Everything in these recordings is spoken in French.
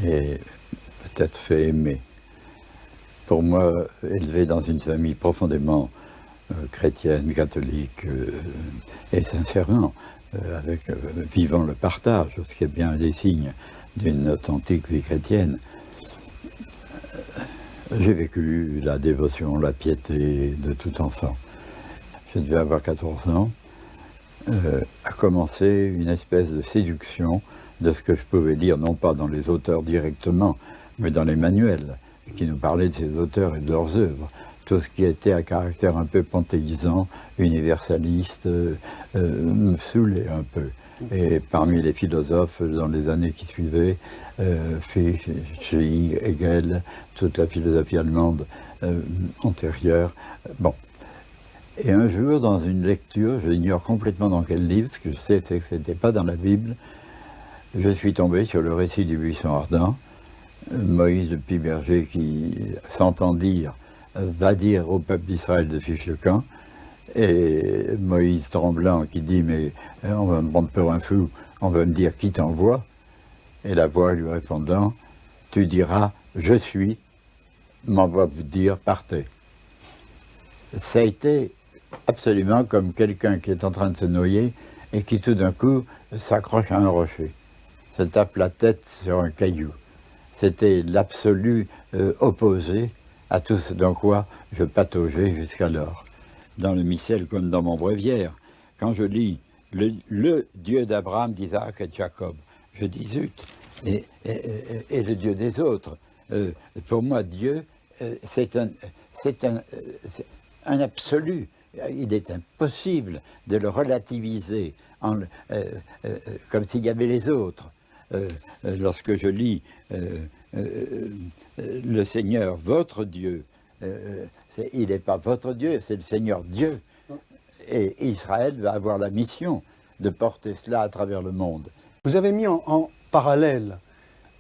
et peut-être fait aimer. Pour moi, élevé dans une famille profondément chrétienne, catholique, et sincèrement, vivant le partage, ce qui est bien un des signes d'une authentique vie chrétienne, j'ai vécu la dévotion, la piété de tout enfant. Je devais avoir 14 ans, a commencé une espèce de séduction de ce que je pouvais lire, non pas dans les auteurs directement, mais dans les manuels, qui nous parlaient de ces auteurs et de leurs œuvres. Tout ce qui était à caractère un peu panthéisant, universaliste, me saoulait un peu. Et parmi les philosophes, dans les années qui suivaient, Fichte, Schelling, Hegel, toute la philosophie allemande antérieure. Bon. Et un jour, dans une lecture, je ignore complètement dans quel livre, ce que je sais, c'est que ce n'était pas dans la Bible, je suis tombé sur le récit du buisson ardent, Moïse le petit berger qui s'entend dire va dire au peuple d'Israël de fiche le camp, et Moïse tremblant qui dit mais on va me prendre pour un fou, on va me dire qui t'envoie, et la voix lui répondant tu diras je suis, m'envoie vous dire partez. Ça a été absolument comme quelqu'un qui est en train de se noyer et qui tout d'un coup s'accroche à un rocher, se tape la tête sur un caillou. C'était l'absolu opposé à tout ce dans quoi je pataugeais jusqu'alors. Dans le missel comme dans mon bréviaire, quand je lis le Dieu d'Abraham, d'Isaac et de Jacob, je dis zut, et le Dieu des autres. Pour moi, Dieu, c'est un absolu. Il est impossible de le relativiser comme s'il y avait les autres. Lorsque je lis le Seigneur, votre Dieu, il n'est pas votre Dieu, c'est le Seigneur Dieu. Et Israël va avoir la mission de porter cela à travers le monde. Vous avez mis en parallèle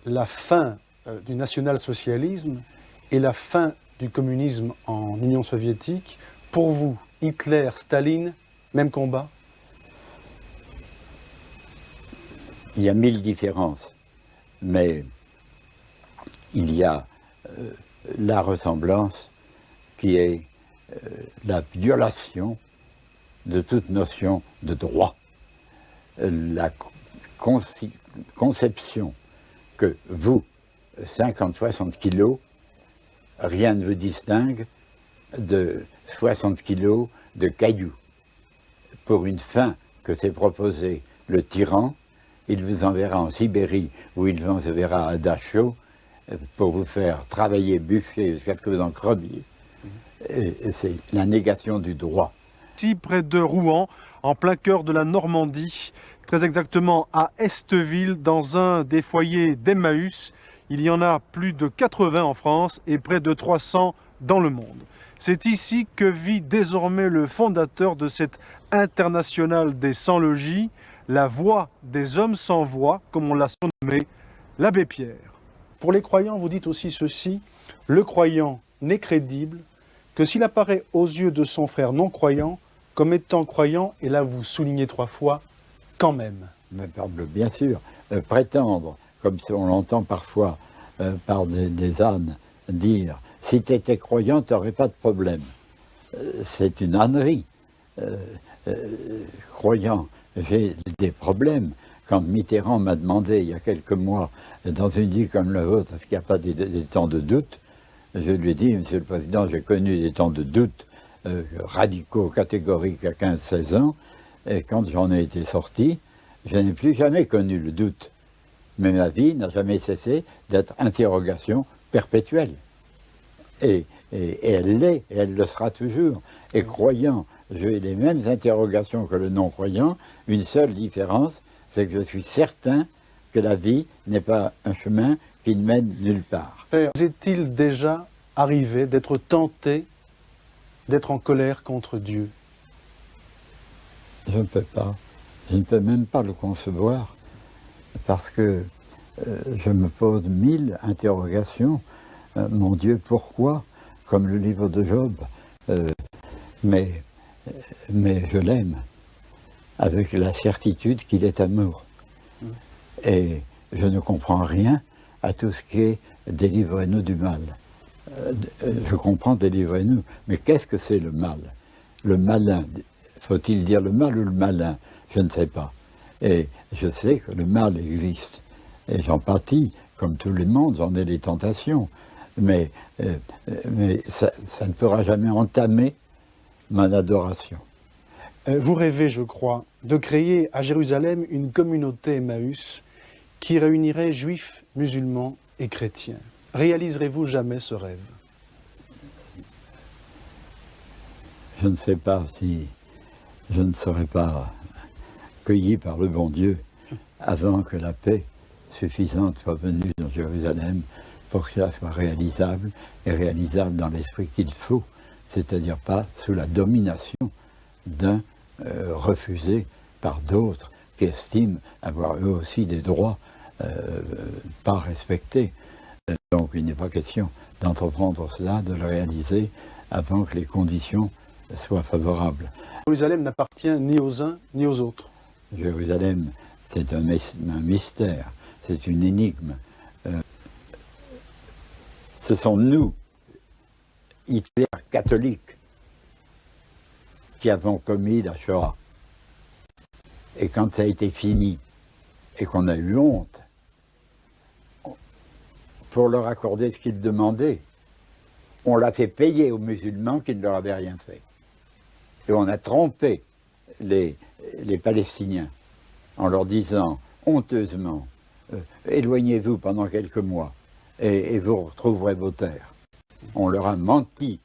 la fin du national-socialisme et la fin du communisme en Union soviétique. Pour vous, Hitler, Staline, même combat? Il y a 1000 différences, mais il y a la ressemblance qui est la violation de toute notion de droit, la conception que vous, 50-60 kilos, rien ne vous distingue de 60 kilos de cailloux. Pour une fin que s'est proposée le tyran, il vous enverra en Sibérie ou il vous enverra à Dachau pour vous faire travailler, bûcher jusqu'à ce que vous en creviez. Et c'est la négation du droit. Ici, près de Rouen, en plein cœur de la Normandie, très exactement à Esteville, dans un des foyers d'Emmaüs. Il y en a plus de 80 en France et près de 300 dans le monde. C'est ici que vit désormais le fondateur de cette internationale des sans-logis, la voix des hommes sans voix, comme on l'a surnommé, l'abbé Pierre. Pour les croyants, vous dites aussi ceci, le croyant n'est crédible que s'il apparaît aux yeux de son frère non-croyant comme étant croyant, et là vous soulignez 3 fois, quand même. Mais bien sûr, prétendre, comme on l'entend parfois par des ânes, dire « si tu étais croyant, tu n'aurais pas de problème ». C'est une ânerie. Croyant, j'ai des problèmes. Quand Mitterrand m'a demandé, il y a quelques mois, dans une vie comme la vôtre, est-ce qu'il n'y a pas des temps de doute? Je lui ai dit, Monsieur le Président, j'ai connu des temps de doute radicaux, catégoriques à 15-16 ans, et quand j'en ai été sorti, je n'ai plus jamais connu le doute. Mais ma vie n'a jamais cessé d'être interrogation perpétuelle. Et elle l'est, et elle le sera toujours. Et croyant, j'ai les mêmes interrogations que le non-croyant, une seule différence, c'est que je suis certain que la vie n'est pas un chemin qui ne mène nulle part. Père, vous est-il déjà arrivé d'être tenté d'être en colère contre Dieu? Je ne peux pas. Je ne peux même pas le concevoir, parce que je me pose 1000 interrogations. Mon Dieu, pourquoi? Comme le livre de Job. Mais je l'aime, avec la certitude qu'il est amour. Et je ne comprends rien à tout ce qui est délivrez-nous du mal. Je comprends délivrez-nous, mais qu'est-ce que c'est le mal? Le malin, faut-il dire le mal ou le malin? Je ne sais pas. Et je sais que le mal existe. Et j'en pâtis, comme tout le monde, j'en ai les tentations. Mais ça ne pourra jamais entamer mon adoration. Vous rêvez, je crois, de créer à Jérusalem une communauté Emmaüs qui réunirait juifs, musulmans et chrétiens. Réaliserez-vous jamais ce rêve? Je ne sais pas si je ne serai pas cueilli par le bon Dieu avant que la paix suffisante soit venue dans Jérusalem pour que cela soit réalisable et réalisable dans l'esprit qu'il faut, c'est-à-dire pas sous la domination d'un refusé par d'autres qui estiment avoir eux aussi des droits pas respectés. Donc il n'est pas question d'entreprendre cela, de le réaliser avant que les conditions soient favorables. Jérusalem n'appartient ni aux uns ni aux autres. Jérusalem, c'est un mystère, c'est une énigme. Ce sont nous, Hitler catholiques, qui avons commis la Shoah. Et quand ça a été fini, et qu'on a eu honte, pour leur accorder ce qu'ils demandaient, on l'a fait payer aux musulmans qui ne leur avaient rien fait. Et on a trompé les Palestiniens en leur disant honteusement éloignez-vous pendant quelques mois et vous retrouverez vos terres. On leur a menti.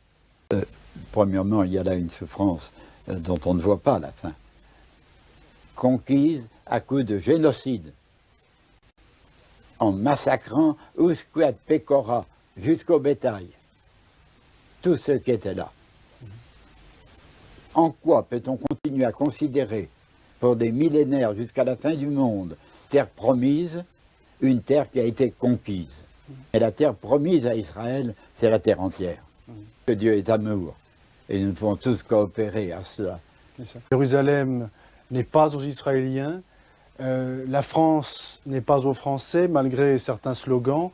Premièrement, il y a là une souffrance dont on ne voit pas la fin. Conquise à coup de génocide, en massacrant Usquat Pecora jusqu'au bétail, tous ceux qui étaient là. En quoi peut-on continuer à considérer, pour des millénaires jusqu'à la fin du monde, terre promise, une terre qui a été conquise? Et la terre promise à Israël, c'est la terre entière. Que Dieu est amour, et nous pouvons tous coopérer à cela. Jérusalem n'est pas aux Israéliens, la France n'est pas aux Français, malgré certains slogans.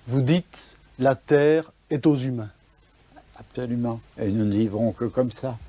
Vous dites « la terre est aux humains ». Absolument, et nous ne vivrons que comme ça.